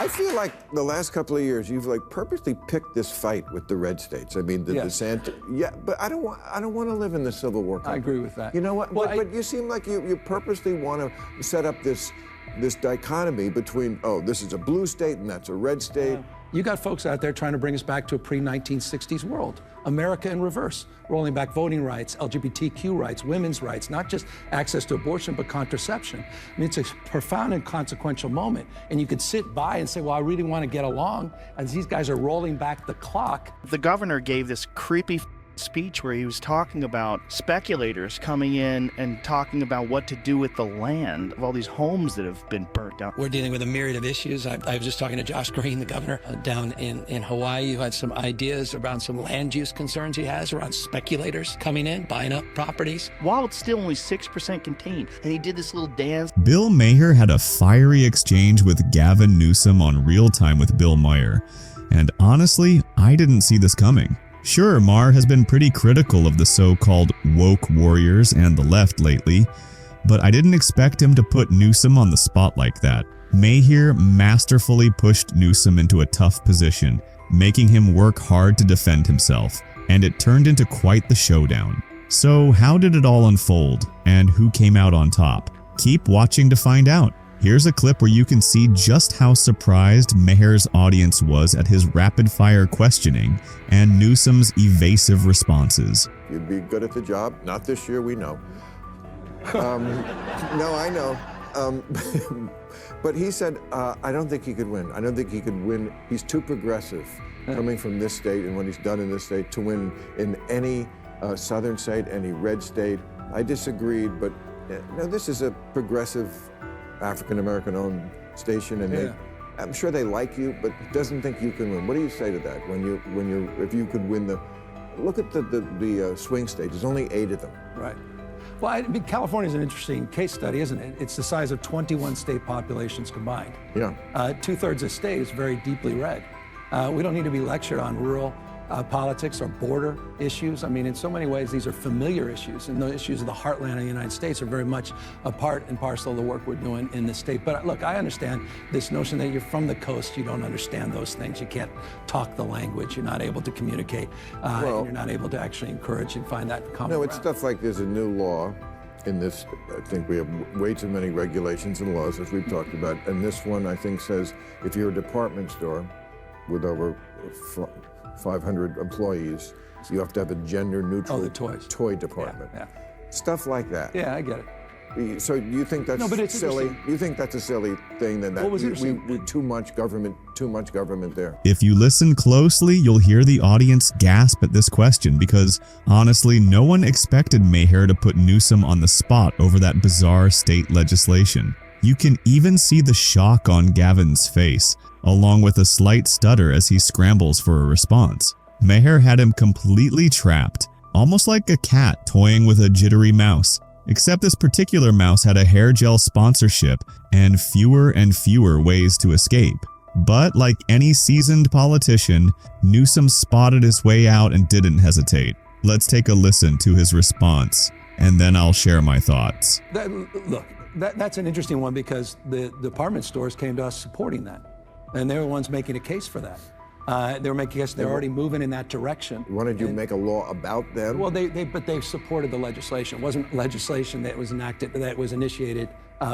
I feel like the last couple of years you've like purposely picked this fight with the red states. I mean, the DeSantis. Yeah, but I don't want to live in the Civil War country. I agree with that. You know what? Well, but you seem like you purposely want to set up this dichotomy between, oh, this is a blue state and that's a red state. You got folks out there trying to bring us back to a pre-1960s world. America in reverse, rolling back voting rights, LGBTQ rights, women's rights, not just access to abortion, but contraception. I mean, it's a profound and consequential moment. And you could sit by and say, well, I really want to get along, as these guys are rolling back the clock. The governor gave this creepy speech where he was talking about speculators coming in and talking about what to do with the land of all these homes that have been burnt down. We're dealing with a myriad of issues. I was just talking to Josh Green, the governor down in Hawaii, who had some ideas around some land use concerns he has around speculators coming in, buying up properties. While it's still only 6% contained, and he did this little dance. Bill Maher had a fiery exchange with Gavin Newsom on Real Time with Bill Maher, and honestly, I didn't see this coming. Sure, Maher has been pretty critical of the so-called woke warriors and the left lately, but I didn't expect him to put Newsom on the spot like that. Maher masterfully pushed Newsom into a tough position, making him work hard to defend himself, and it turned into quite the showdown. So how did it all unfold, and who came out on top? Keep watching to find out. Here's a clip where you can see just how surprised Maher's audience was at his rapid-fire questioning and Newsom's evasive responses. You'd be good at the job. Not this year, we know. No, I know. But he said, I don't think he could win. I don't think he could win. He's too progressive coming from this state and what he's done in this state to win in any southern state, any red state. I disagreed, but no, this is a progressive African-American owned station, and I'm sure they like you, but doesn't think you can win. What do you say to that if you could win look at the swing states, there's only 8 of them. Right. Well, I mean, California's an interesting case study, isn't it? It's the size of 21 state populations combined. Yeah. 2/3 of the state is very deeply red. We don't need to be lectured on rural politics or border issues. I mean, in so many ways, these are familiar issues, and the issues of the heartland of the United States are very much a part and parcel of the work we're doing in this state. But look, I understand this notion that you're from the coast, you don't understand those things. You can't talk the language. You're not able to communicate, and you're not able to actually encourage and find that common ground. No, it's stuff like there's a new law in this. I think we have way too many regulations and laws, as we've talked about. And this one, I think, says if you're a department store with over 500 employees, you have to have a gender-neutral toy department. Yeah. Stuff like that. Yeah, I get it. So you think that's silly? You think that's a silly thing that we too much government there? If you listen closely, you'll hear the audience gasp at this question because honestly, no one expected Maher to put Newsom on the spot over that bizarre state legislation. You can even see the shock on Gavin's face, along with a slight stutter as he scrambles for a response. Maher had him completely trapped, almost like a cat toying with a jittery mouse. Except this particular mouse had a hair gel sponsorship and fewer ways to escape. But like any seasoned politician, Newsom spotted his way out and didn't hesitate. Let's take a listen to his response, and then I'll share my thoughts. That's an interesting one because the department stores came to us supporting that. And they were the ones making a case for that. They were making a case they're already moving in that direction. Wanted you to make a law about them? Well, but they supported the legislation. It wasn't legislation that was enacted, that was initiated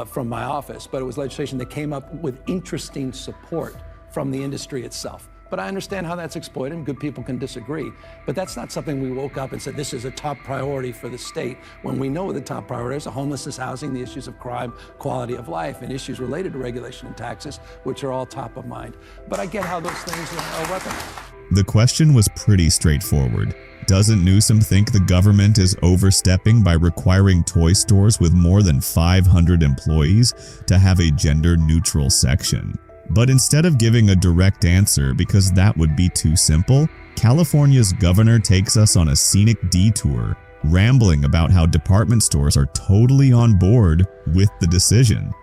from my office, but it was legislation that came up with interesting support from the industry itself. But I understand how that's exploited, and good people can disagree. But that's not something we woke up and said, this is a top priority for the state, when we know what the top priorities are: homelessness, housing, the issues of crime, quality of life, and issues related to regulation and taxes, which are all top of mind. But I get how those things are weaponized. The question was pretty straightforward. Doesn't Newsom think the government is overstepping by requiring toy stores with more than 500 employees to have a gender-neutral section? But instead of giving a direct answer, because that would be too simple, California's governor takes us on a scenic detour, rambling about how department stores are totally on board with the decision.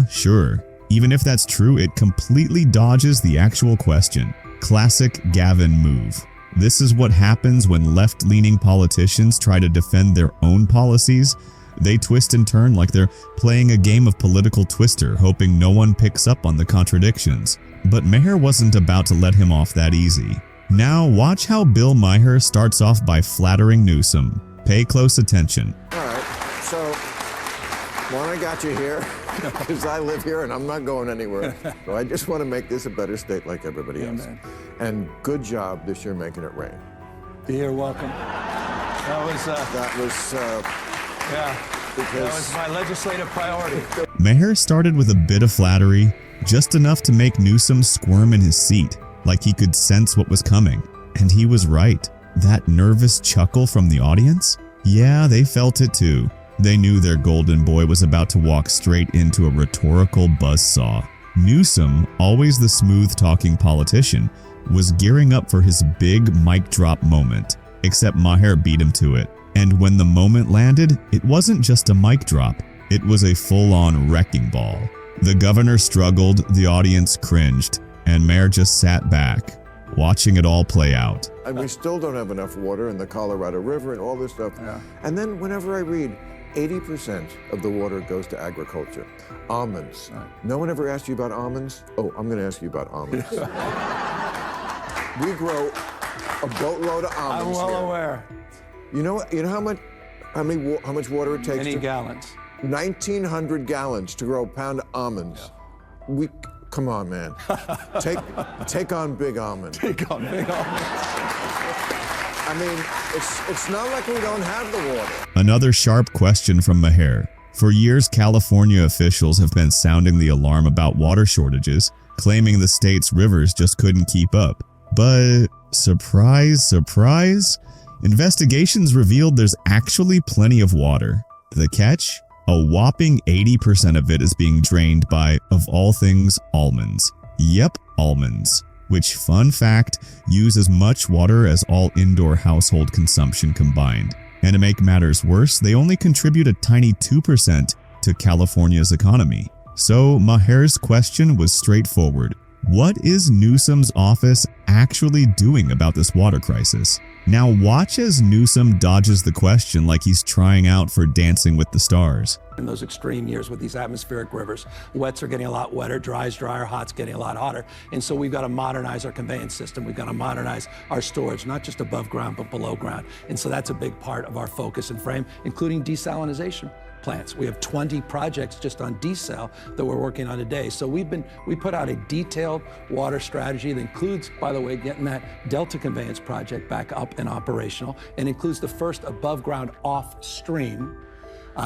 Sure. Even if that's true, it completely dodges the actual question. Classic Gavin move. This is what happens when left-leaning politicians try to defend their own policies They twist and turn like they're playing a game of political twister, hoping no one picks up on the contradictions. But Maher wasn't about to let him off that easy. Now watch how Bill Maher starts off by flattering Newsom. Pay close attention. All right, so one, I got you here because I live here and I'm not going anywhere. So I just want to make this a better state like everybody else. Amen. And good job this year making it rain. You're welcome. That was my legislative priority. Maher started with a bit of flattery, just enough to make Newsom squirm in his seat, like he could sense what was coming. And he was right. That nervous chuckle from the audience? Yeah, they felt it too. They knew their golden boy was about to walk straight into a rhetorical buzzsaw. Newsom, always the smooth-talking politician, was gearing up for his big mic drop moment, except Maher beat him to it. And when the moment landed, it wasn't just a mic drop, it was a full-on wrecking ball. The governor struggled, the audience cringed, and Maher just sat back, watching it all play out. And we still don't have enough water in the Colorado River and all this stuff. Yeah. And then whenever I read, 80% of the water goes to agriculture. Almonds. No one ever asked you about almonds? Oh, I'm going to ask you about almonds. We grow a boatload of almonds I'm well here. aware. You know how much water it takes? Many gallons. 1,900 gallons to grow a pound of almonds. Yeah. Come on, man. Take on big almond. Take on big almonds. I mean, it's not like we don't have the water. Another sharp question from Maher. For years, California officials have been sounding the alarm about water shortages, claiming the state's rivers just couldn't keep up. But surprise, surprise, investigations revealed there's actually plenty of water. The catch? A whopping 80% of it is being drained by, of all things, almonds. Yep, almonds. Which, fun fact, use as much water as all indoor household consumption combined. And to make matters worse, they only contribute a tiny 2% to California's economy. So Maher's question was straightforward. What is Newsom's office actually doing about this water crisis? Now watch as Newsom dodges the question like he's trying out for Dancing with the Stars. In those extreme years with these atmospheric rivers, wets are getting a lot wetter, dries drier, hot's getting a lot hotter. And so we've got to modernize our conveyance system. We've got to modernize our storage, not just above ground, but below ground. And so that's a big part of our focus and frame, including desalinization plants. We have 20 projects just on desal that we're working on today. So we put out a detailed water strategy that includes, by the way, getting that Delta Conveyance project back up and operational, and includes the first above ground off stream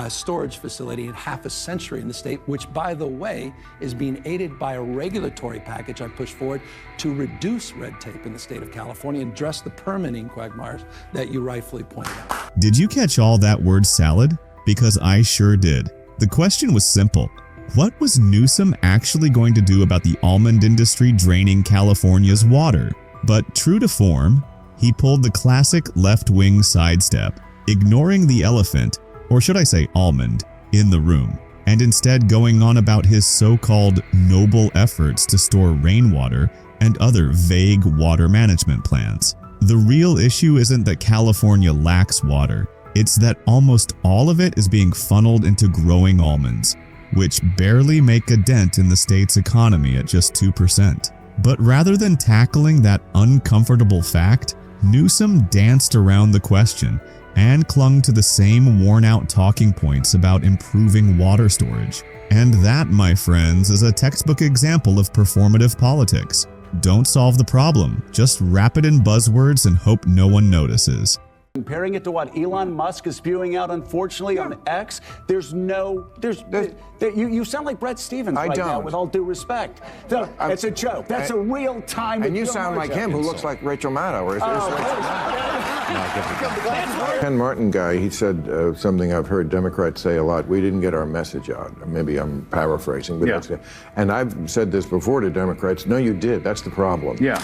storage facility in half a century in the state, which, by the way, is being aided by a regulatory package I pushed forward to reduce red tape in the state of California and address the permitting quagmires that you rightfully pointed out. Did you catch all that word salad? Because I sure did. The question was simple. What was Newsom actually going to do about the almond industry draining California's water? But true to form, he pulled the classic left-wing sidestep, ignoring the elephant, or should I say almond, in the room, and instead going on about his so-called noble efforts to store rainwater and other vague water management plans. The real issue isn't that California lacks water, it's that almost all of it is being funneled into growing almonds, which barely make a dent in the state's economy at just 2%. But rather than tackling that uncomfortable fact, Newsom danced around the question and clung to the same worn-out talking points about improving water storage. And that, my friends, is a textbook example of performative politics. Don't solve the problem, just wrap it in buzzwords and hope no one notices. Comparing it to what Elon Musk is spewing out, unfortunately, on X, you sound like Brett Stevens now, with all due respect. It's a joke. That's a real time. And you sound like him, who looks like Rachel Maddow. Ken Martin guy, he said something I've heard Democrats say a lot. We didn't get our message out. Maybe I'm paraphrasing, but that's it. And I've said this before to Democrats. No, you did. That's the problem. Yeah.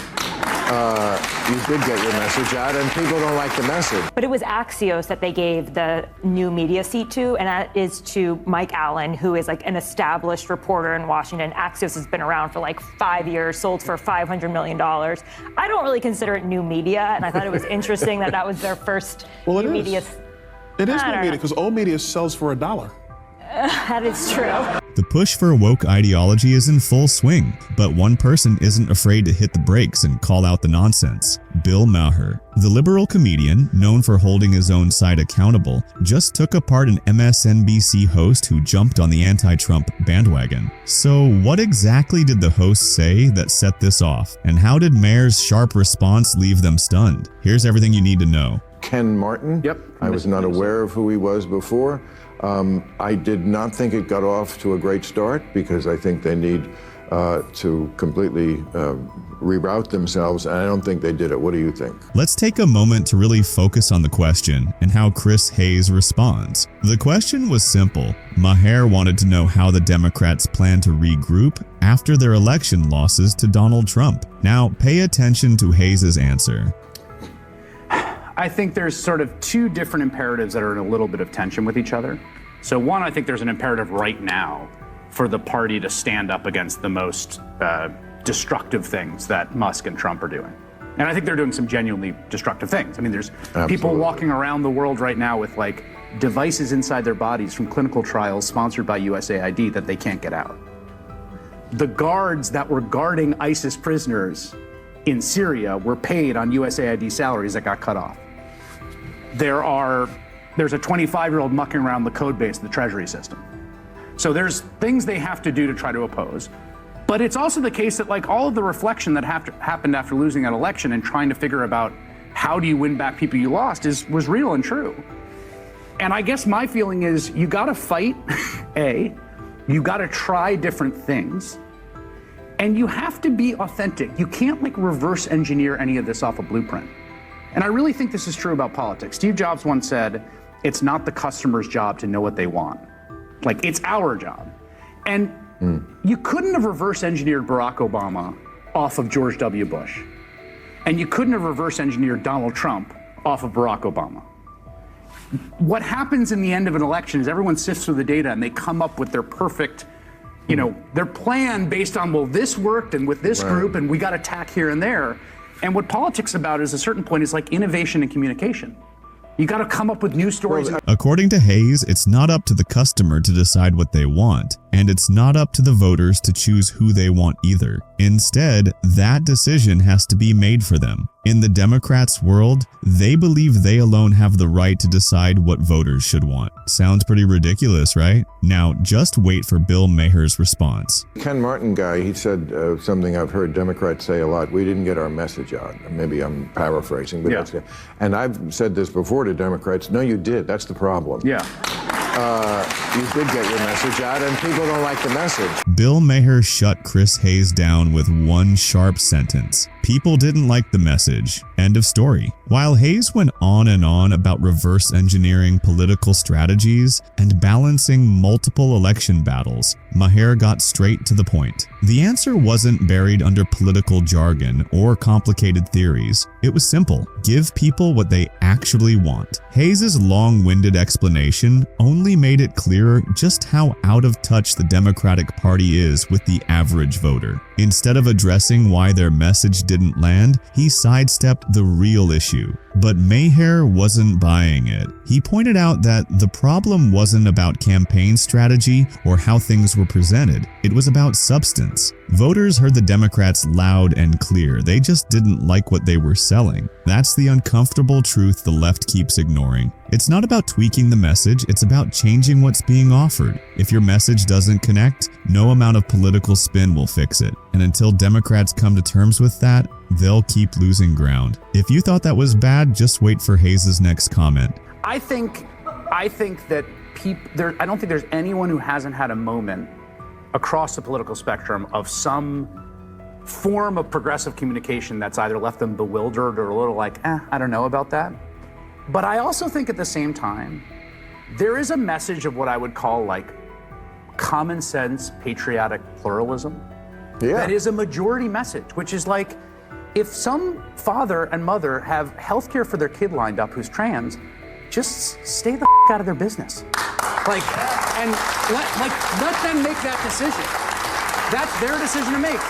You did get your message out, and people don't like the message. But it was Axios that they gave the new media seat to, and that is to Mike Allen, who is like an established reporter in Washington. Axios has been around for like 5 years, sold for $500 million. I don't really consider it new media, and I thought it was interesting that was their first new media. It is new media, because old media sells for $1. That is true. The push for woke ideology is in full swing, but one person isn't afraid to hit the brakes and call out the nonsense. Bill Maher, the liberal comedian known for holding his own side accountable, just took apart an MSNBC host who jumped on the anti-Trump bandwagon. So what exactly did the host say that set this off, and how did Maher's sharp response leave them stunned? Here's everything you need to know. Ken Martin. Yep. I was not aware of who he was before. I did not think it got off to a great start, because I think they need to completely reroute themselves, and I don't think they did it. What do you think? Let's take a moment to really focus on the question and how Chris Hayes responds. The question was simple. Maher wanted to know how the Democrats plan to regroup after their election losses to Donald Trump. Now, pay attention to Hayes' answer. I think there's sort of two different imperatives that are in a little bit of tension with each other. So one, I think there's an imperative right now for the party to stand up against the most destructive things that Musk and Trump are doing. And I think they're doing some genuinely destructive things. I mean, there's people walking around the world right now with like devices inside their bodies from clinical trials sponsored by USAID that they can't get out. The guards that were guarding ISIS prisoners in Syria were paid on USAID salaries that got cut off. There's a 25-year-old mucking around the code base of the Treasury system. So there's things they have to do to try to oppose. But it's also the case that like all of the reflection that happened after losing that election and trying to figure about how do you win back people you lost was real and true. And I guess my feeling is you gotta fight, you gotta try different things, and you have to be authentic. You can't like reverse engineer any of this off a blueprint. And I really think this is true about politics. Steve Jobs once said, it's not the customer's job to know what they want. Like, it's our job. And you couldn't have reverse engineered Barack Obama off of George W. Bush. And you couldn't have reverse engineered Donald Trump off of Barack Obama. What happens in the end of an election is everyone sifts through the data and they come up with their perfect, their plan based on, well, this worked and with this group and we got attack here and there. And what politics about is a certain point is like innovation and communication. You got to come up with new stories. According to Hayes, it's not up to the customer to decide what they want, and it's not up to the voters to choose who they want either. Instead, that decision has to be made for them. In the Democrats' world, they believe they alone have the right to decide what voters should want. Sounds pretty ridiculous, right? Now, just wait for Bill Maher's response. Ken Martin guy, he said something I've heard Democrats say a lot. We didn't get our message out. Maybe I'm paraphrasing, but that's, and I've said this before to Democrats. No, you did. That's the problem. Yeah. You did get your message out, and people don't like the message. Bill Maher shut Chris Hayes down with one sharp sentence. People didn't like the message. End of story. While Hayes went on and on about reverse engineering political strategies and balancing multiple election battles, Maher got straight to the point. The answer wasn't buried under political jargon or complicated theories. It was simple. Give people what they actually want. Hayes' long-winded explanation only made it clearer just how out of touch the Democratic Party is with the average voter. Instead of addressing why their message didn't land, he sidestepped the real issue. But Maher wasn't buying it. He pointed out that the problem wasn't about campaign strategy or how things were presented. It was about substance. Voters heard the Democrats loud and clear. They just didn't like what they were selling. That's the uncomfortable truth the left keeps ignoring. It's not about tweaking the message, it's about changing what's being offered. If your message doesn't connect, no amount of political spin will fix it. And until Democrats come to terms with that, they'll keep losing ground. If you thought that was bad, just wait for Hayes' next comment. I think that I don't think there's anyone who hasn't had a moment across the political spectrum of some form of progressive communication that's either left them bewildered or a little like, I don't know about that. But I also think at the same time, there is a message of what I would call like common sense, patriotic pluralism. That is a majority message, which is like, if some father and mother have healthcare for their kid lined up who's trans, just stay the out of their business. Let them make that decision. That's their decision to make.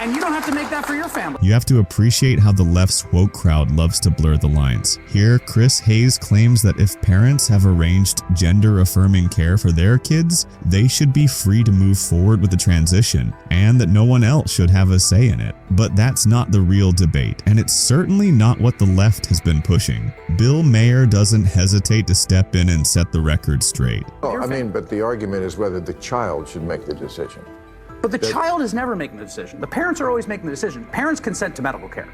And you don't have to make that for your family. You have to appreciate how the left's woke crowd loves to blur the lines. Here, Chris Hayes claims that if parents have arranged gender-affirming care for their kids, they should be free to move forward with the transition, and that no one else should have a say in it. But that's not the real debate, and it's certainly not what the left has been pushing. Bill Maher doesn't hesitate to step in and set the record straight. Oh, I mean, but the argument is whether the child should make the decision. But the child is never making the decision. The parents are always making the decision. Parents consent to medical care.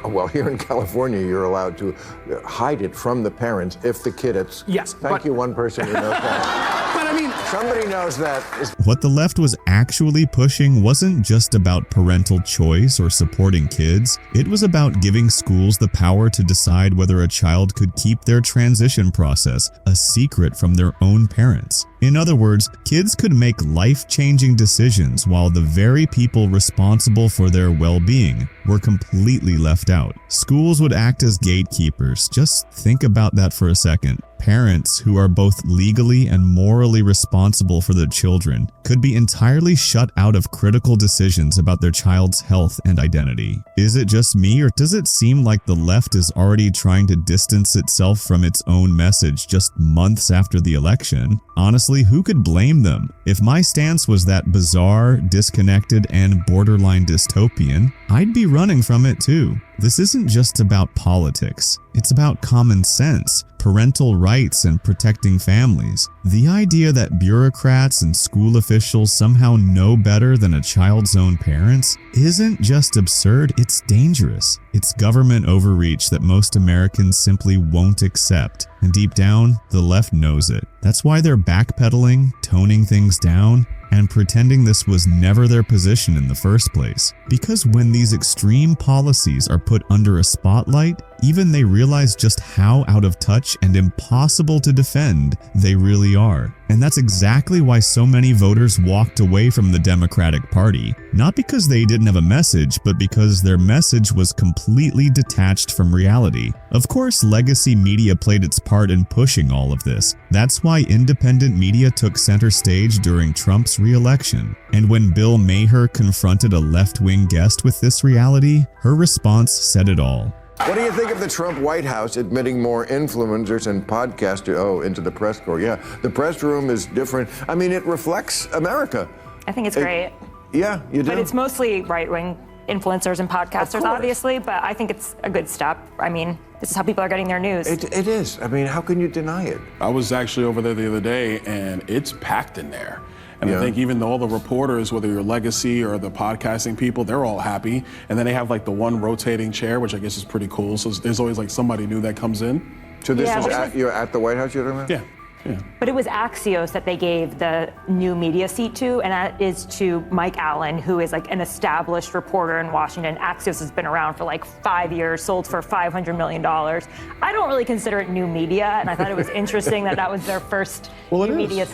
Well, here in California, you're allowed to hide it from the parents if the kid is. Yes. Thank you, one person who knows that. But I mean, somebody knows that. What the left was actually pushing wasn't just about parental choice or supporting kids. It was about giving schools the power to decide whether a child could keep their transition process a secret from their own parents. In other words, kids could make life-changing decisions while the very people responsible for their well-being were completely left out. Schools would act as gatekeepers. Just think about that for a second. Parents who are both legally and morally responsible for their children could be entirely shut out of critical decisions about their child's health and identity. Is it just me, or does it seem like the left is already trying to distance itself from its own message just months after the election? Honestly, who could blame them? If my stance was that bizarre, disconnected, and borderline dystopian, I'd be running from it too. This isn't just about politics. It's about common sense, parental rights, and protecting families. The idea that bureaucrats and school officials somehow know better than a child's own parents isn't just absurd, it's dangerous. It's government overreach that most Americans simply won't accept. And deep down, the left knows it. That's why they're backpedaling, toning things down, and pretending this was never their position in the first place. Because when these extreme policies are put under a spotlight, even they realize just how out of touch and impossible to defend they really are. And that's exactly why so many voters walked away from the Democratic Party. Not because they didn't have a message, but because their message was completely detached from reality. Of course, legacy media played its part in pushing all of this. That's why independent media took center stage during Trump's re-election. And when Bill Maher confronted a left-wing guest with this reality, her response said it all. What do you think of the Trump White House admitting more influencers and podcasters into the press corps? Yeah, the press room is different. I mean, it reflects America. I think it's great. Yeah, you do. But it's mostly right-wing influencers and podcasters, obviously, but I think it's a good step. I mean, this is how people are getting their news. It is. I mean, how can you deny it? I was actually over there the other day, and it's packed in there. And I think even all the reporters, whether you're Legacy or the podcasting people, they're all happy. And then they have like the one rotating chair, which I guess is pretty cool. So there's always like somebody new that comes in. So this is you're at the White House, you're talking about? Yeah. But it was Axios that they gave the new media seat to, and that is to Mike Allen, who is like an established reporter in Washington. Axios has been around for like 5 years, sold for $500 million. I don't really consider it new media, and I thought it was interesting that that was their first new media.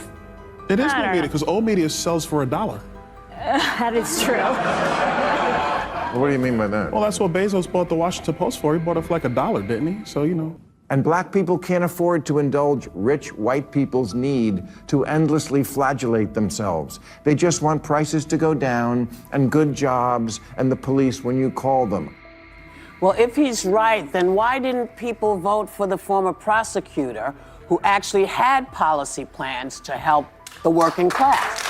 It is new media, because old media sells for $1. That is true. What do you mean by that? Well, that's what Bezos bought the Washington Post for. He bought it for like $1, didn't he? So, you know. And black people can't afford to indulge rich white people's need to endlessly flagellate themselves. They just want prices to go down and good jobs and the police when you call them. Well, if he's right, then why didn't people vote for the former prosecutor who actually had policy plans to help the working class?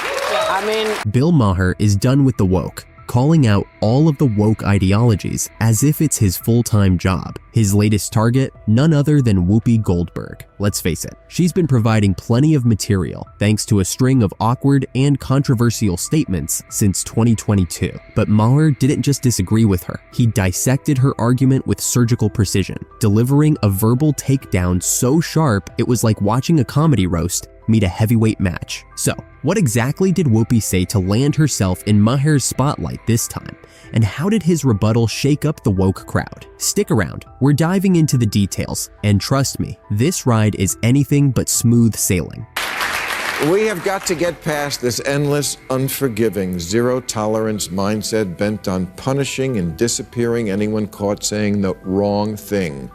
I mean, Bill Maher is done with the woke, calling out all of the woke ideologies as if it's his full-time job. His latest target, none other than Whoopi Goldberg. Let's face it, she's been providing plenty of material thanks to a string of awkward and controversial statements since 2022. But Maher didn't just disagree with her, he dissected her argument with surgical precision, delivering a verbal takedown so sharp it was like watching a comedy roast meet a heavyweight match. So, what exactly did Whoopi say to land herself in Maher's spotlight this time? And how did his rebuttal shake up the woke crowd? Stick around, we're diving into the details, and trust me, this ride is anything but smooth sailing. We have got to get past this endless, unforgiving, zero-tolerance mindset bent on punishing and disappearing anyone caught saying the wrong thing.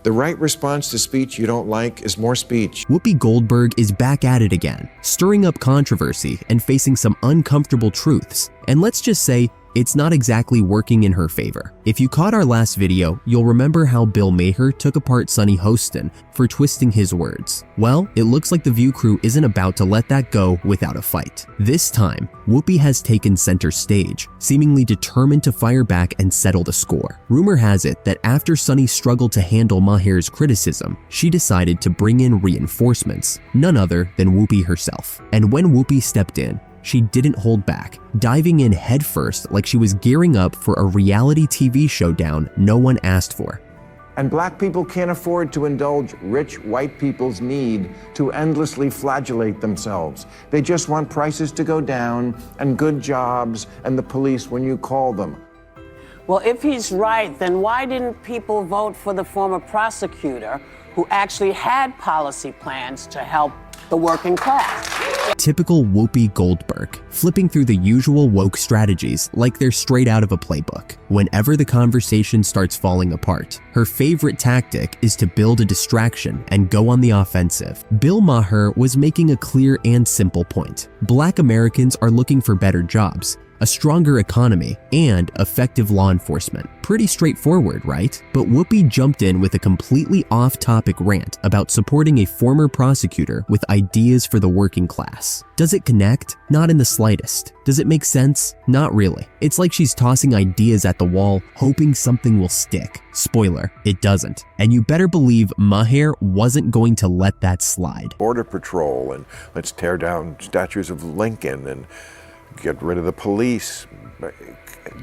The right response to speech you don't like is more speech. Whoopi Goldberg is back at it again, stirring up controversy and facing some uncomfortable truths. And let's just say, it's not exactly working in her favor. If you caught our last video, you'll remember how Bill Maher took apart Sunny Hostin for twisting his words. Well, it looks like the View crew isn't about to let that go without a fight. This time, Whoopi has taken center stage, seemingly determined to fire back and settle the score. Rumor has it that after Sunny struggled to handle Maher's criticism, she decided to bring in reinforcements, none other than Whoopi herself. And when Whoopi stepped in, she didn't hold back, diving in headfirst like she was gearing up for a reality TV showdown no one asked for. And black people can't afford to indulge rich white people's need to endlessly flagellate themselves. They just want prices to go down and good jobs and the police when you call them. Well, if he's right, then why didn't people vote for the former prosecutor who actually had policy plans to help the working class? Typical Whoopi Goldberg, flipping through the usual woke strategies like they're straight out of a playbook. Whenever the conversation starts falling apart, her favorite tactic is to build a distraction and go on the offensive. Bill Maher was making a clear and simple point. Black Americans are looking for better jobs, a stronger economy, and effective law enforcement. Pretty straightforward, right? But Whoopi jumped in with a completely off-topic rant about supporting a former prosecutor with ideas for the working class. Does it connect? Not in the slightest. Does it make sense? Not really. It's like she's tossing ideas at the wall, hoping something will stick. Spoiler, it doesn't. And you better believe Maher wasn't going to let that slide. Border Patrol, and let's tear down statues of Lincoln, and get rid of the police.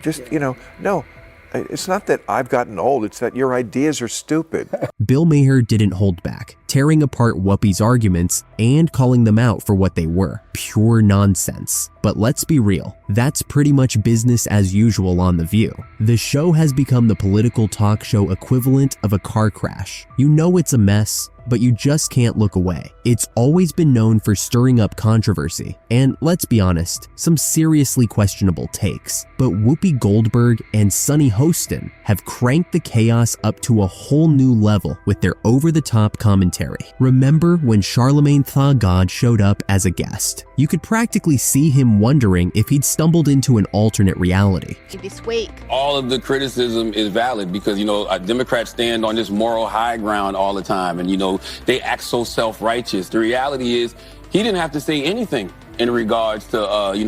Just, no, it's not that I've gotten old, it's that your ideas are stupid. Bill Maher didn't hold back, tearing apart Whoopi's arguments and calling them out for what they were. Pure nonsense. But let's be real, that's pretty much business as usual on The View. The show has become the political talk show equivalent of a car crash. You know it's a mess, but you just can't look away. It's always been known for stirring up controversy, and let's be honest, some seriously questionable takes. But Whoopi Goldberg and Sunny Hostin have cranked the chaos up to a whole new level with their over-the-top commentary. Remember when Charlemagne Tha God showed up as a guest? You could practically see him wondering if he'd stumbled into an alternate reality. This week, all of the criticism is valid because, Democrats stand on this moral high ground all the time, and, they act so self-righteous. The reality is he didn't have to say anything in regards to,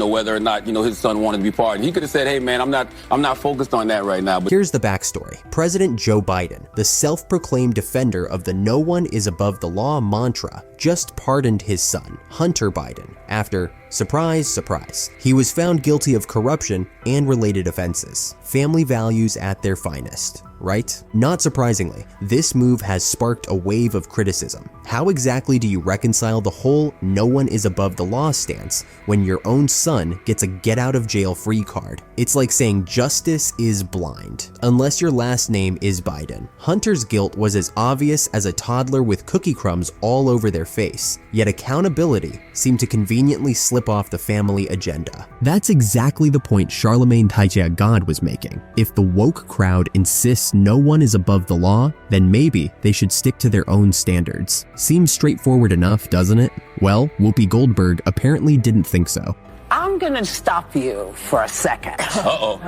whether or not, his son wanted to be pardoned. He could have said, hey, man, I'm not focused on that right now. But here's the backstory. President Joe Biden, the self-proclaimed defender of the no one is above the law mantra, just pardoned his son, Hunter Biden, after, surprise, surprise, he was found guilty of corruption and related offenses. Family values at their finest, right? Not surprisingly, this move has sparked a wave of criticism. How exactly do you reconcile the whole no one is above the law stance when your own son gets a get out of jail free card? It's like saying justice is blind. Unless your last name is Biden. Hunter's guilt was as obvious as a toddler with cookie crumbs all over their face, yet accountability seemed to conveniently slip off the family agenda. That's exactly the point Charlemagne Tha God was making. If the woke crowd insists no one is above the law, then maybe they should stick to their own standards. Seems straightforward enough, doesn't it? Well, Whoopi Goldberg apparently didn't think so. I'm gonna stop you for a second. Uh-oh.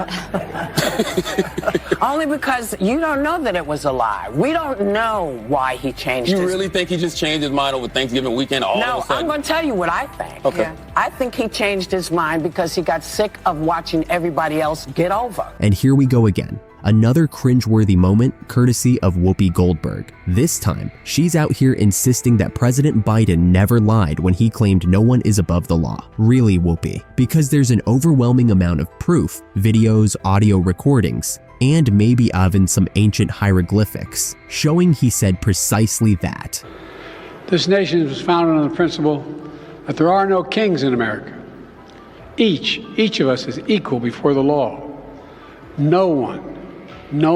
Only because you don't know that it was a lie. We don't know why he changed his mind. You really think he just changed his mind over Thanksgiving weekend all of a No, sudden? I'm gonna tell you what I think. Okay. Yeah. I think he changed his mind because he got sick of watching everybody else get over. And here we go again. Another cringeworthy moment courtesy of Whoopi Goldberg. This time, she's out here insisting that President Biden never lied when he claimed no one is above the law. Really, Whoopi? Because there's an overwhelming amount of proof, videos, audio recordings, and maybe even some ancient hieroglyphics, showing he said precisely that. This nation was founded on the principle that there are no kings in America. Each of us is equal before the law. No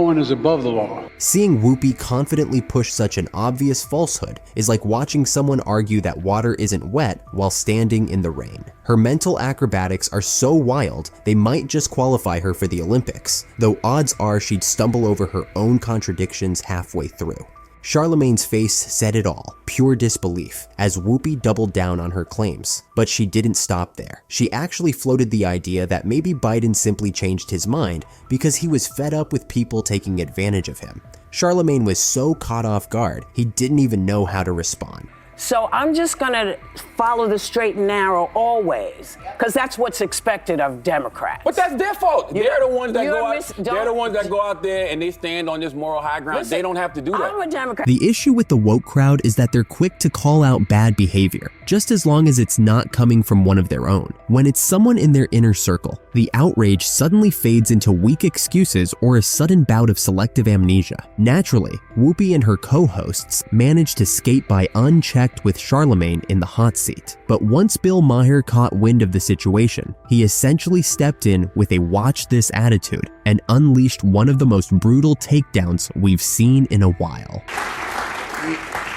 one is above the law. Seeing Whoopi confidently push such an obvious falsehood is like watching someone argue that water isn't wet while standing in the rain. Her mental acrobatics are so wild, they might just qualify her for the Olympics, though odds are she'd stumble over her own contradictions halfway through. Charlemagne's face said it all, pure disbelief, as Whoopi doubled down on her claims. But she didn't stop there. She actually floated the idea that maybe Biden simply changed his mind because he was fed up with people taking advantage of him. Charlemagne was so caught off guard, he didn't even know how to respond. So I'm just going to follow the straight and narrow always, because that's what's expected of Democrats. But that's their fault. They're the ones that they're the ones that go out there and they stand on this moral high ground. Listen, they don't have to do that. I'm a Democrat. The issue with the woke crowd is that they're quick to call out bad behavior, just as long as it's not coming from one of their own. When it's someone in their inner circle, the outrage suddenly fades into weak excuses or a sudden bout of selective amnesia. Naturally, Whoopi and her co-hosts managed to skate by unchecked with Charlemagne in the hot seat. But once Bill Maher caught wind of the situation, he essentially stepped in with a watch this attitude and unleashed one of the most brutal takedowns we've seen in a while.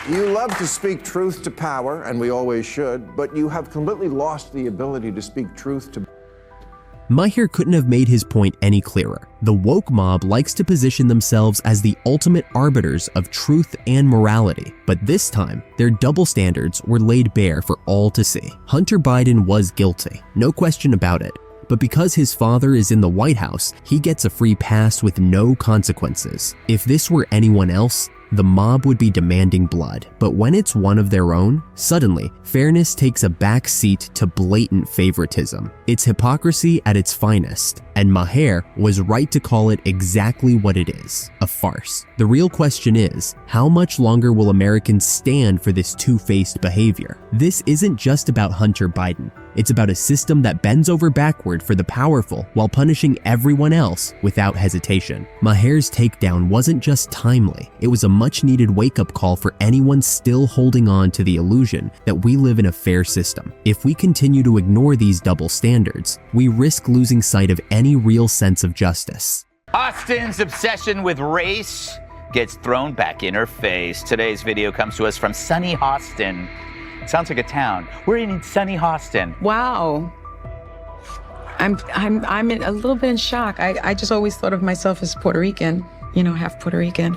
You love to speak truth to power, and we always should, but you have completely lost the ability to speak truth to... Maher couldn't have made his point any clearer. The woke mob likes to position themselves as the ultimate arbiters of truth and morality, but this time, their double standards were laid bare for all to see. Hunter Biden was guilty, no question about it. But because his father is in the White House, he gets a free pass with no consequences. If this were anyone else, the mob would be demanding blood. But when it's one of their own, suddenly, fairness takes a back seat to blatant favoritism. It's hypocrisy at its finest, and Maher was right to call it exactly what it is, a farce. The real question is, how much longer will Americans stand for this two-faced behavior? This isn't just about Hunter Biden. It's about a system that bends over backward for the powerful while punishing everyone else without hesitation. Maher's takedown wasn't just timely, it was a much-needed wake-up call for anyone still holding on to the illusion that we live in a fair system. If we continue to ignore these double standards, we risk losing sight of any real sense of justice. Austin's obsession with race gets thrown back in her face. Today's video comes to us from sunny Austin. Sounds like a town. We're in sunny Austin. Wow. I'm a little bit in shock. I just always thought of myself as Puerto Rican, half Puerto Rican.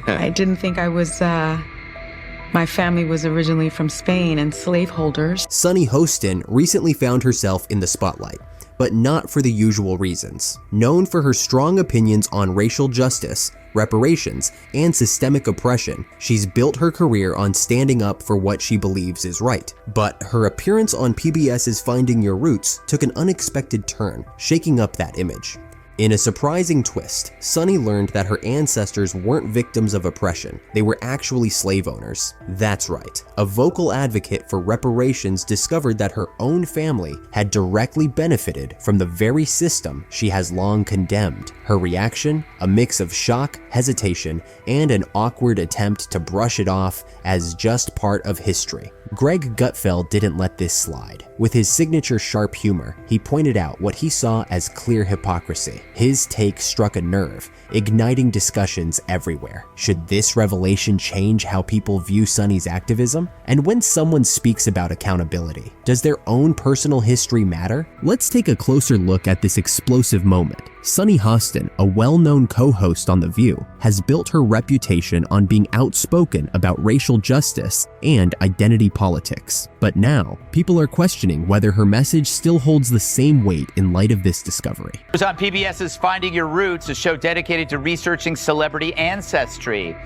I didn't think I was, my family was originally from Spain and slaveholders. Sunny Hostin recently found herself in the spotlight, but not for the usual reasons. Known for her strong opinions on racial justice, reparations, and systemic oppression, she's built her career on standing up for what she believes is right. But her appearance on PBS's Finding Your Roots took an unexpected turn, shaking up that image. In a surprising twist, Sunny learned that her ancestors weren't victims of oppression, they were actually slave owners. That's right, a vocal advocate for reparations discovered that her own family had directly benefited from the very system she has long condemned. Her reaction? A mix of shock, hesitation, and an awkward attempt to brush it off as just part of history. Greg Gutfeld didn't let this slide. With his signature sharp humor, he pointed out what he saw as clear hypocrisy. His take struck a nerve, igniting discussions everywhere. Should this revelation change how people view Sunny's activism? And when someone speaks about accountability, does their own personal history matter? Let's take a closer look at this explosive moment. Sunny Hostin, a well-known co-host on The View, has built her reputation on being outspoken about racial justice and identity politics. But now, people are questioning whether her message still holds the same weight in light of this discovery. It was on PBS's Finding Your Roots, a show dedicated to researching celebrity ancestry.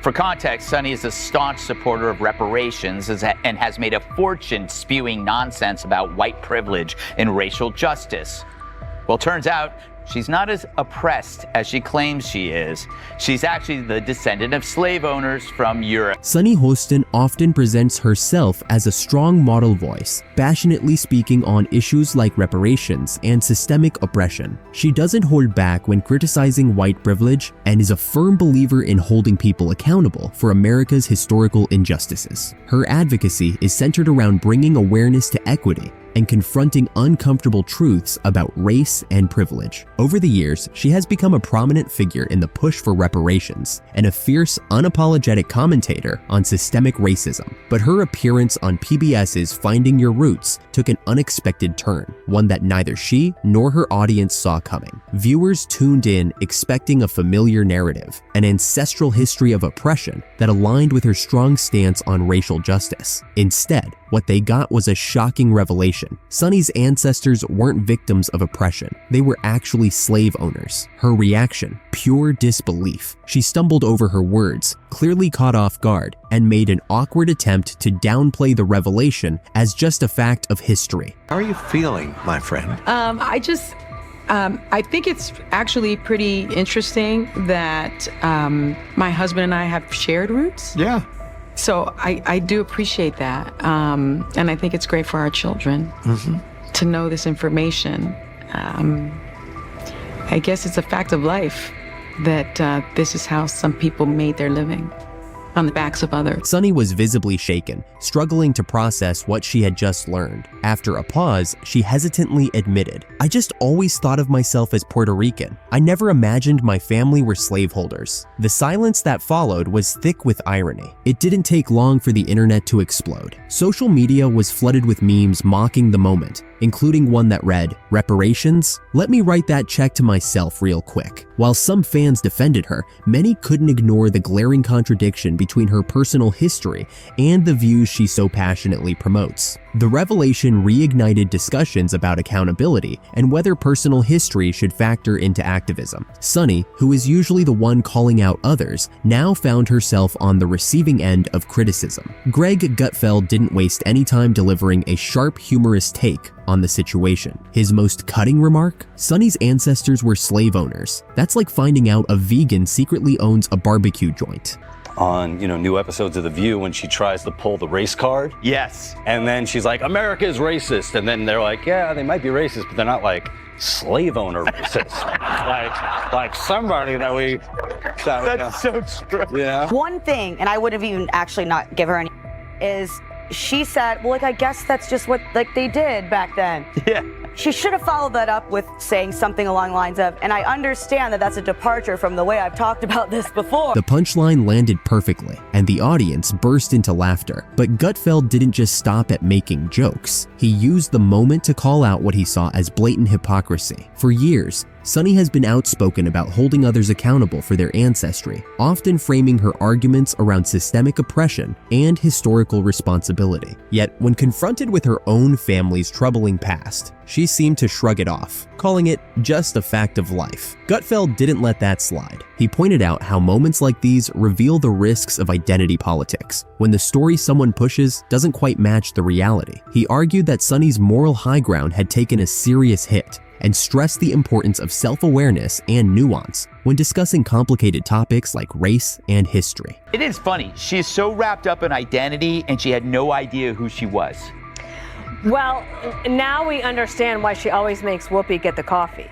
For context, Sunny is a staunch supporter of reparations and has made a fortune spewing nonsense about white privilege and racial justice. Well, turns out she's not as oppressed as she claims she is. She's actually the descendant of slave owners from Europe. Sunny Hostin often presents herself as a strong model voice, passionately speaking on issues like reparations and systemic oppression. She doesn't hold back when criticizing white privilege and is a firm believer in holding people accountable for America's historical injustices. Her advocacy is centered around bringing awareness to equity, and confronting uncomfortable truths about race and privilege. Over the years, she has become a prominent figure in the push for reparations and a fierce, unapologetic commentator on systemic racism. But her appearance on PBS's Finding Your Roots took an unexpected turn, one that neither she nor her audience saw coming. Viewers tuned in expecting a familiar narrative, an ancestral history of oppression that aligned with her strong stance on racial justice. Instead, what they got was a shocking revelation. Sonny's ancestors weren't victims of oppression. They were actually slave owners. Her reaction, pure disbelief. She stumbled over her words, clearly caught off guard, and made an awkward attempt to downplay the revelation as just a fact of history. How are you feeling, my friend? I think it's actually pretty interesting that my husband and I have shared roots. Yeah. So I do appreciate that. And I think it's great for our children to know this information. I guess it's a fact of life that this is how some people made their living, on the backs of others. Sonny was visibly shaken, struggling to process what she had just learned. After a pause, she hesitantly admitted, "I just always thought of myself as Puerto Rican. I never imagined my family were slaveholders." The silence that followed was thick with irony. It didn't take long for the internet to explode. Social media was flooded with memes mocking the moment, including one that read, "Reparations? Let me write that check to myself real quick." While some fans defended her, many couldn't ignore the glaring contradiction between her personal history and the views she so passionately promotes. The revelation reignited discussions about accountability and whether personal history should factor into activism. Sonny, who is usually the one calling out others, now found herself on the receiving end of criticism. Greg Gutfeld didn't waste any time delivering a sharp, humorous take on the situation. His most cutting remark? Sonny's ancestors were slave owners. That's like finding out a vegan secretly owns a barbecue joint. On, new episodes of The View when she tries to pull the race card. Yes. And then she's like, America is racist. And then they're like, yeah, they might be racist, but they're not like slave owner racist. like somebody that we... That's so true. Yeah. One thing, and I would have even actually not give her any, is she said, well, I guess that's just what they did back then. Yeah. She should have followed that up with saying something along the lines of, and I understand that that's a departure from the way I've talked about this before. The punchline landed perfectly, and the audience burst into laughter. But Gutfeld didn't just stop at making jokes. He used the moment to call out what he saw as blatant hypocrisy. For years, Sonny has been outspoken about holding others accountable for their ancestry, often framing her arguments around systemic oppression and historical responsibility. Yet, when confronted with her own family's troubling past, she seemed to shrug it off, calling it just a fact of life. Gutfeld didn't let that slide. He pointed out how moments like these reveal the risks of identity politics, when the story someone pushes doesn't quite match the reality. He argued that Sonny's moral high ground had taken a serious hit, and stressed the importance of self-awareness and nuance when discussing complicated topics like race and history. It is funny. She is so wrapped up in identity and she had no idea who she was. Well, now we understand why she always makes Whoopi get the coffee.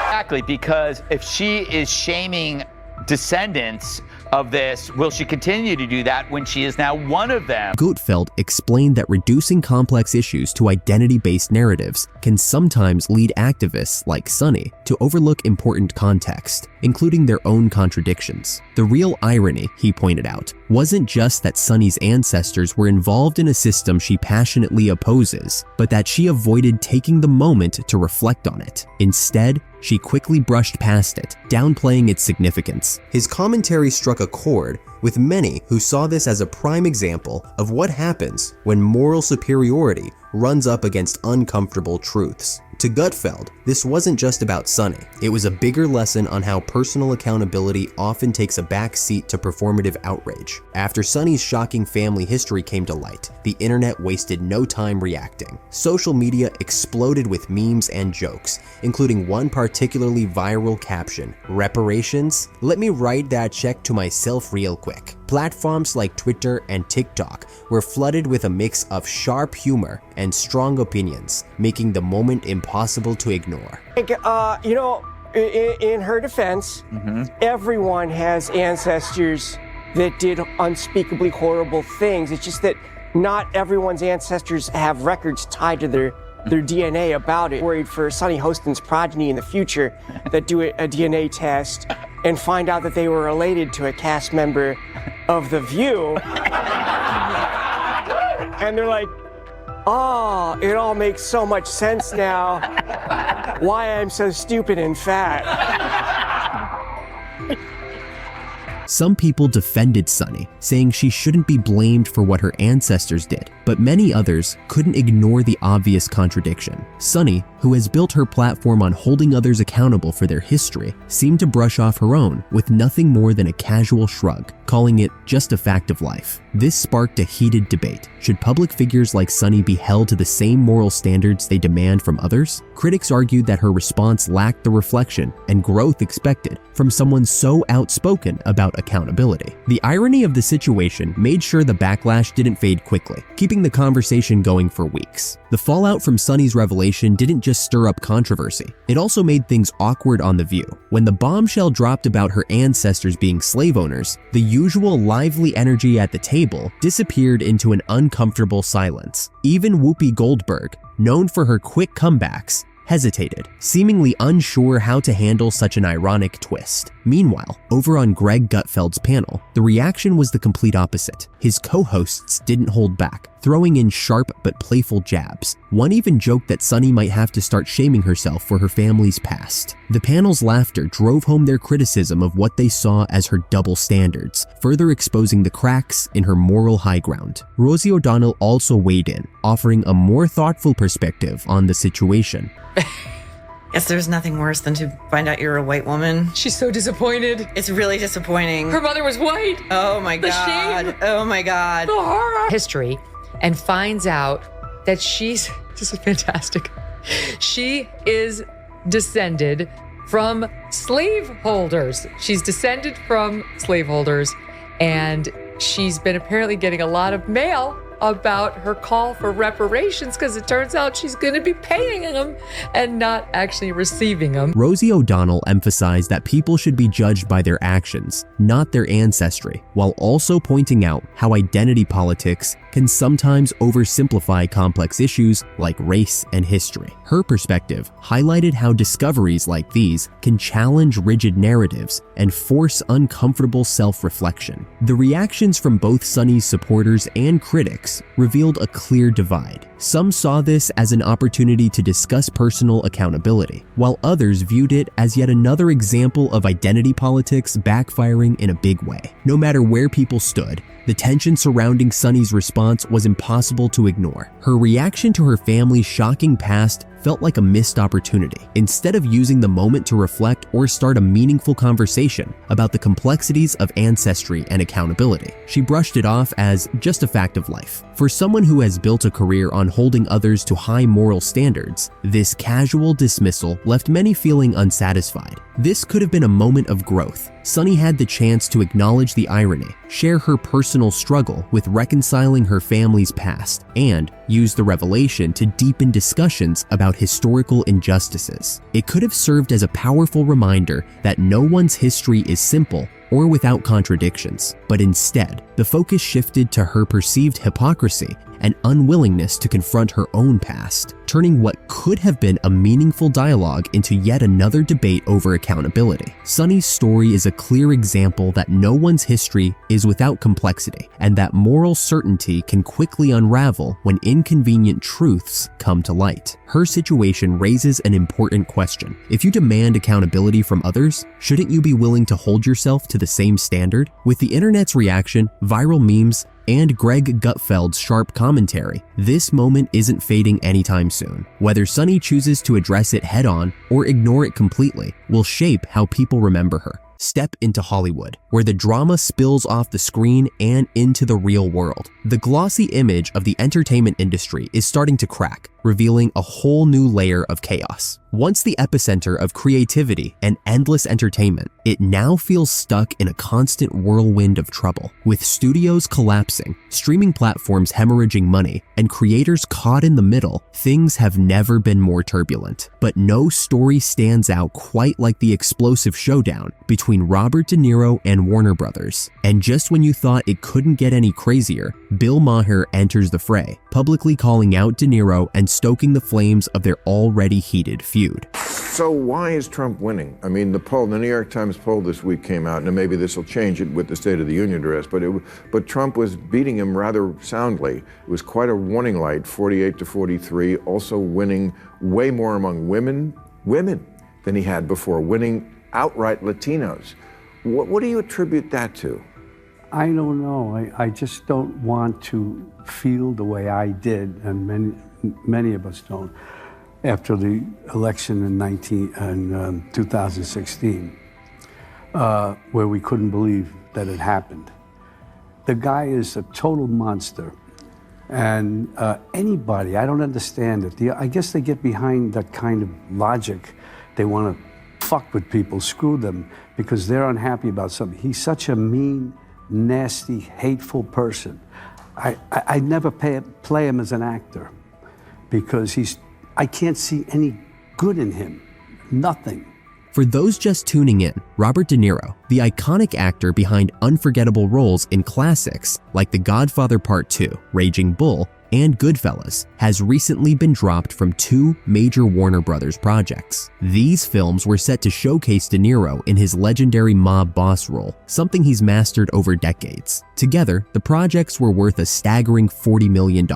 Exactly, because if she is shaming descendants of this, will she continue to do that when she is now one of them? Gutfeld explained that reducing complex issues to identity-based narratives can sometimes lead activists like Sonny to overlook important context, including their own contradictions. The real irony, he pointed out, wasn't just that Sonny's ancestors were involved in a system she passionately opposes, but that she avoided taking the moment to reflect on it. Instead, she quickly brushed past it, downplaying its significance. His commentary struck a chord with many who saw this as a prime example of what happens when moral superiority runs up against uncomfortable truths. To Gutfeld, this wasn't just about Sonny. It was a bigger lesson on how personal accountability often takes a back seat to performative outrage. After Sonny's shocking family history came to light, the internet wasted no time reacting. Social media exploded with memes and jokes, including one particularly viral caption, "Reparations? Let me write that check to myself real quick." Platforms like Twitter and TikTok were flooded with a mix of sharp humor and strong opinions, making the moment impossible to ignore. In her defense, everyone has ancestors that did unspeakably horrible things. It's just that not everyone's ancestors have records tied to their DNA about it. Worried for Sonny Hostin's progeny in the future that do a DNA test and find out that they were related to a cast member of The View. And they're like, oh, it all makes so much sense now why I'm so stupid and fat. Some people defended Sonny, saying she shouldn't be blamed for what her ancestors did, but many others couldn't ignore the obvious contradiction. Sonny, who has built her platform on holding others accountable for their history, seemed to brush off her own with nothing more than a casual shrug, calling it just a fact of life. This sparked a heated debate. Should public figures like Sonny be held to the same moral standards they demand from others? Critics argued that her response lacked the reflection and growth expected from someone so outspoken about accountability. The irony of the situation made sure the backlash didn't fade quickly, keeping the conversation going for weeks. The fallout from Sonny's revelation didn't just stir up controversy, it also made things awkward on The View. When the bombshell dropped about her ancestors being slave owners, the usual lively energy at the table disappeared into an uncomfortable silence. Even Whoopi Goldberg, known for her quick comebacks, hesitated, seemingly unsure how to handle such an ironic twist. Meanwhile, over on Greg Gutfeld's panel, the reaction was the complete opposite. His co-hosts didn't hold back, throwing in sharp but playful jabs. One even joked that Sonny might have to start shaming herself for her family's past. The panel's laughter drove home their criticism of what they saw as her double standards, further exposing the cracks in her moral high ground. Rosie O'Donnell also weighed in, offering a more thoughtful perspective on the situation. Yes, there's nothing worse than to find out you're a white woman. She's so disappointed. It's really disappointing. Her mother was white. Oh my The God. shame. Oh my God. The horror. History, and finds out that this is fantastic. She is descended from slaveholders. She's descended from slaveholders, and she's been apparently getting a lot of mail about her call for reparations because it turns out she's going to be paying them and not actually receiving them. Rosie O'Donnell emphasized that people should be judged by their actions, not their ancestry, while also pointing out how identity politics can sometimes oversimplify complex issues like race and history. Her perspective highlighted how discoveries like these can challenge rigid narratives and force uncomfortable self-reflection. The reactions from both Sonny's supporters and critics revealed a clear divide. Some saw this as an opportunity to discuss personal accountability, while others viewed it as yet another example of identity politics backfiring in a big way. No matter where people stood, the tension surrounding Sonny's response was impossible to ignore. Her reaction to her family's shocking past felt like a missed opportunity. Instead of using the moment to reflect or start a meaningful conversation about the complexities of ancestry and accountability, she brushed it off as just a fact of life. For someone who has built a career on holding others to high moral standards, this casual dismissal left many feeling unsatisfied. This could have been a moment of growth. Sonny had the chance to acknowledge the irony, share her personal struggle with reconciling her family's past, and use the revelation to deepen discussions about historical injustices. It could have served as a powerful reminder that no one's history is simple or without contradictions, but instead, the focus shifted to her perceived hypocrisy and unwillingness to confront her own past, turning what could have been a meaningful dialogue into yet another debate over accountability. Sonny's story is a clear example that no one's history is without complexity, and that moral certainty can quickly unravel when inconvenient truths come to light. Her situation raises an important question. If you demand accountability from others, shouldn't you be willing to hold yourself to the same standard? With the internet's reaction, viral memes, and Greg Gutfeld's sharp commentary, this moment isn't fading anytime soon. Whether Sonny chooses to address it head-on or ignore it completely will shape how people remember her. Step into Hollywood, where the drama spills off the screen and into the real world. The glossy image of the entertainment industry is starting to crack, revealing a whole new layer of chaos. Once the epicenter of creativity and endless entertainment, it now feels stuck in a constant whirlwind of trouble. With studios collapsing, streaming platforms hemorrhaging money, and creators caught in the middle, things have never been more turbulent. But no story stands out quite like the explosive showdown between Robert De Niro and Warner Brothers. And just when you thought it couldn't get any crazier, Bill Maher enters the fray, publicly calling out De Niro and stoking the flames of their already heated feud. So why is Trump winning? I mean, the New York Times poll this week came out, and maybe this will change it with the State of the Union address, but Trump was beating him rather soundly. It was quite a warning light, 48-43, also winning way more among women than he had before, winning outright Latinos. What do you attribute that to? I don't know. I just don't want to feel the way I did, and many of us don't, after the election in 2016, where we couldn't believe that it happened. The guy is a total monster. And anybody, I don't understand it. I guess they get behind that kind of logic. They want to fuck with people, screw them, because they're unhappy about something. He's such a mean, nasty, hateful person. I never play him as an actor because I can't see any good in him. Nothing. For those just tuning in, Robert De Niro, the iconic actor behind unforgettable roles in classics like The Godfather Part 2, Raging Bull, and Goodfellas, has recently been dropped from 2 major Warner Brothers projects. These films were set to showcase De Niro in his legendary mob boss role, something he's mastered over decades. Together, the projects were worth a staggering $40 million.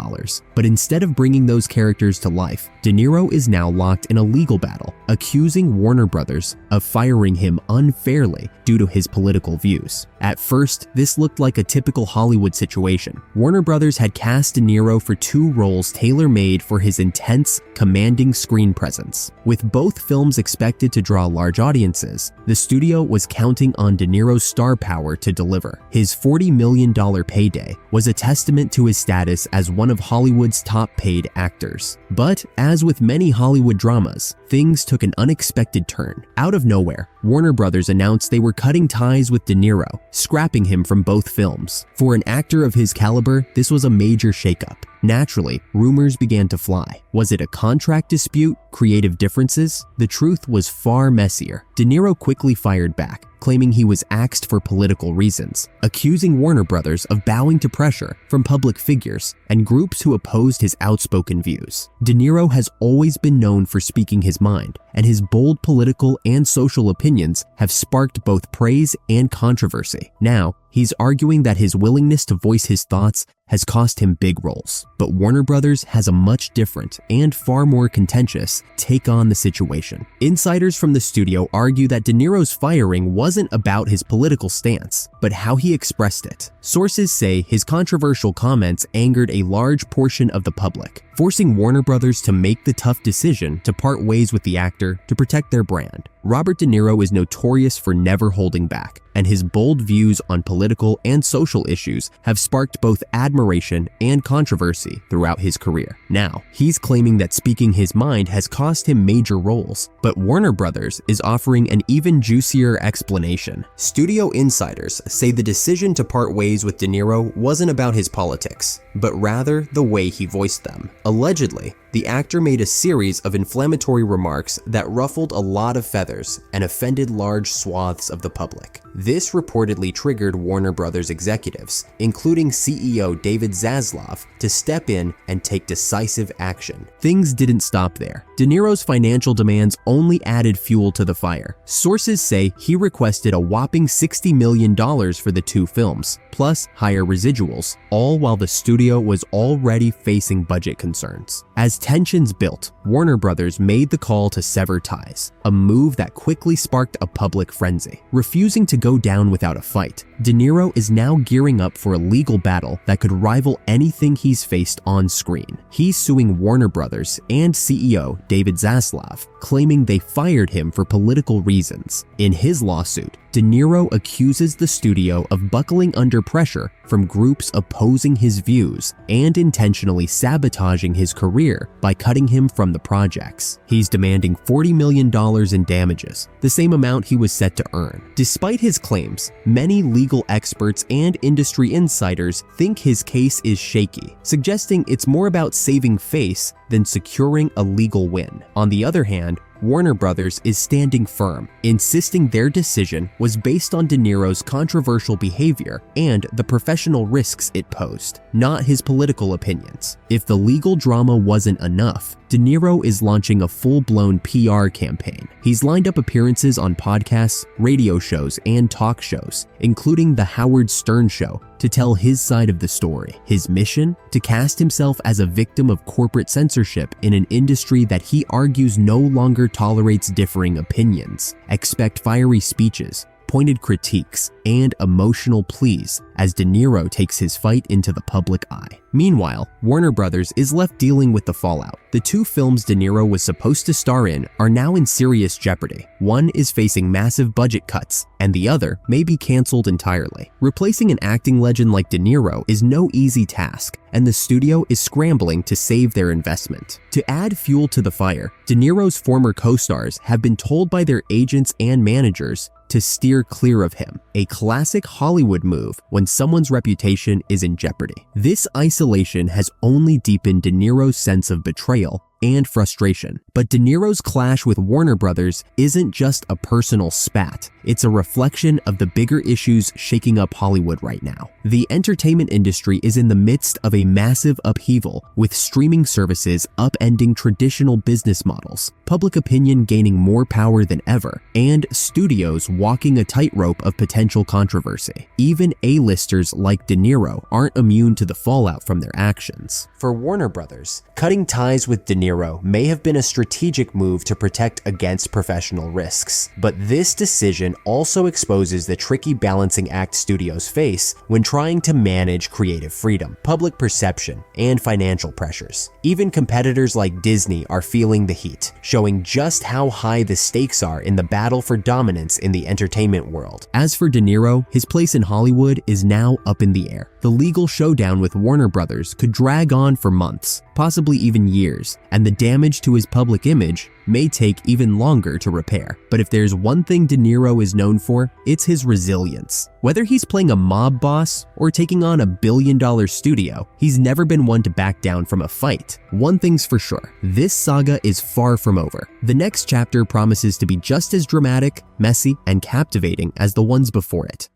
But instead of bringing those characters to life, De Niro is now locked in a legal battle, accusing Warner Brothers of firing him unfairly due to his political views. At first, this looked like a typical Hollywood situation. Warner Brothers had cast De Niro for 2 roles tailor-made for his intense, commanding screen presence. With both films expected to draw large audiences, the studio was counting on De Niro's star power to deliver. His $40 million payday was a testament to his status as one of Hollywood's top-paid actors. But as with many Hollywood dramas, things took an unexpected turn. Out of nowhere, Warner Brothers announced they were cutting ties with De Niro, scrapping him from both films. For an actor of his caliber, this was a major shakeup. Naturally, rumors began to fly. Was it a contract dispute? Creative differences? The truth was far messier. De Niro quickly fired back, claiming he was axed for political reasons, accusing Warner Brothers of bowing to pressure from public figures and groups who opposed his outspoken views. De Niro has always been known for speaking his mind, and his bold political and social opinions have sparked both praise and controversy. Now, he's arguing that his willingness to voice his thoughts has cost him big roles. But Warner Brothers has a much different and far more contentious take on the situation. Insiders from the studio argue that De Niro's firing wasn't about his political stance, but how he expressed it. Sources say his controversial comments angered a large portion of the public, forcing Warner Brothers to make the tough decision to part ways with the actor to protect their brand. Robert De Niro is notorious for never holding back, and his bold views on political and social issues have sparked both admiration and controversy throughout his career. Now, he's claiming that speaking his mind has cost him major roles, but Warner Brothers is offering an even juicier explanation. Studio insiders say the decision to part ways with De Niro wasn't about his politics, but rather the way he voiced them. Allegedly, the actor made a series of inflammatory remarks that ruffled a lot of feathers and offended large swaths of the public. This reportedly triggered Warner Brothers executives, including CEO David Zaslav, to step in and take decisive action. Things didn't stop there. De Niro's financial demands only added fuel to the fire. Sources say he requested a whopping $60 million for the 2 films, plus higher residuals, all while the studio was already facing budget concerns. As tensions built, Warner Brothers made the call to sever ties, a move that quickly sparked a public frenzy. Refusing to go down without a fight, De Niro is now gearing up for a legal battle that could rival anything he's faced on screen. He's suing Warner Brothers and CEO David Zaslav, claiming they fired him for political reasons. In his lawsuit, De Niro accuses the studio of buckling under pressure from groups opposing his views and intentionally sabotaging his career by cutting him from the projects. He's demanding $40 million in damages, the same amount he was set to earn. Despite his claims, many legal experts and industry insiders think his case is shaky, suggesting it's more about saving face than securing a legal win. On the other hand, Warner Brothers is standing firm, insisting their decision was based on De Niro's controversial behavior and the professional risks it posed, not his political opinions. If the legal drama wasn't enough, De Niro is launching a full-blown PR campaign. He's lined up appearances on podcasts, radio shows, and talk shows, including The Howard Stern Show, to tell his side of the story. His mission? To cast himself as a victim of corporate censorship in an industry that he argues no longer tolerates differing opinions. Expect fiery speeches, pointed critiques, and emotional pleas as De Niro takes his fight into the public eye. Meanwhile, Warner Brothers is left dealing with the fallout. The two films De Niro was supposed to star in are now in serious jeopardy. One is facing massive budget cuts, and the other may be canceled entirely. Replacing an acting legend like De Niro is no easy task, and the studio is scrambling to save their investment. To add fuel to the fire, De Niro's former co-stars have been told by their agents and managers to steer clear of him, a classic Hollywood move when someone's reputation is in jeopardy. This isolation has only deepened De Niro's sense of betrayal and frustration. But De Niro's clash with Warner Brothers isn't just a personal spat. It's a reflection of the bigger issues shaking up Hollywood right now. The entertainment industry is in the midst of a massive upheaval, with streaming services upending traditional business models, public opinion gaining more power than ever, and studios walking a tightrope of potential controversy. Even A-listers like De Niro aren't immune to the fallout from their actions. For Warner Brothers, cutting ties with De Niro may have been a strategic move to protect against professional risks, but this decision also exposes the tricky balancing act studios face when trying to manage creative freedom, public perception, and financial pressures. Even competitors like Disney are feeling the heat, showing just how high the stakes are in the battle for dominance in the entertainment world. As for De Niro, his place in Hollywood is now up in the air. The legal showdown with Warner Brothers could drag on for months, possibly even years, and the damage to his public image may take even longer to repair. But if there's one thing De Niro is known for, it's his resilience. Whether he's playing a mob boss or taking on $1 billion studio, he's never been one to back down from a fight. One thing's for sure, this saga is far from over. The next chapter promises to be just as dramatic, messy, and captivating as the ones before it.